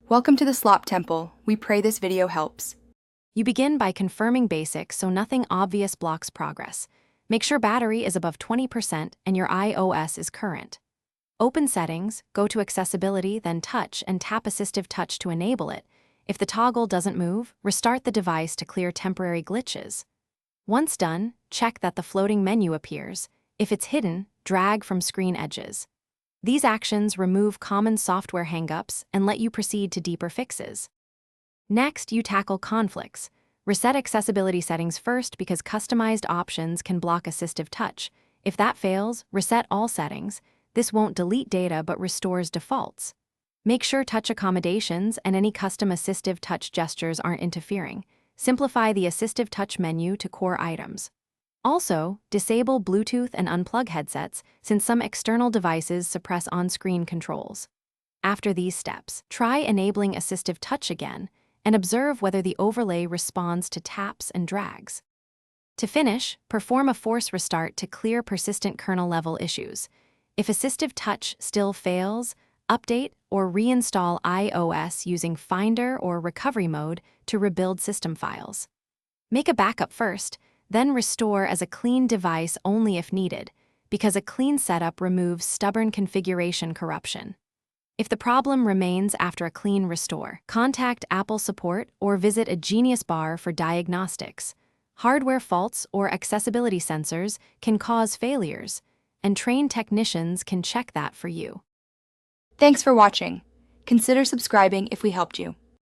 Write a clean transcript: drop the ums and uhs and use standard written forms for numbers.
Welcome to the Slop Temple. We pray this video helps. You begin by confirming basics so nothing obvious blocks progress. Make sure battery is above 20% and your iOS is current. Open Settings, go to Accessibility, then Touch, and tap Assistive Touch to enable it. If the toggle doesn't move, restart the device to clear temporary glitches. Once done, check that the floating menu appears. If it's hidden, drag from screen edges. These actions remove common software hangups and let you proceed to deeper fixes. Next, you tackle conflicts. Reset accessibility settings first because customized options can block Assistive Touch. If that fails, reset all settings. This won't delete data but restores defaults. Make sure touch accommodations and any custom Assistive Touch gestures aren't interfering. Simplify the Assistive Touch menu to core items. Also, disable Bluetooth and unplug headsets since some external devices suppress on-screen controls. After these steps, try enabling Assistive Touch again and observe whether the overlay responds to taps and drags. To finish, perform a force restart to clear persistent kernel-level issues. If Assistive Touch still fails, update or reinstall iOS using Finder or Recovery mode to rebuild system files. Make a backup first, then restore as a clean device only if needed, because a clean setup removes stubborn configuration corruption. If the problem remains after a clean restore, contact Apple support or visit a Genius Bar for diagnostics. Hardware faults or accessibility sensors can cause failures, and trained technicians can check that for you. Thanks for watching. Consider subscribing if we helped you.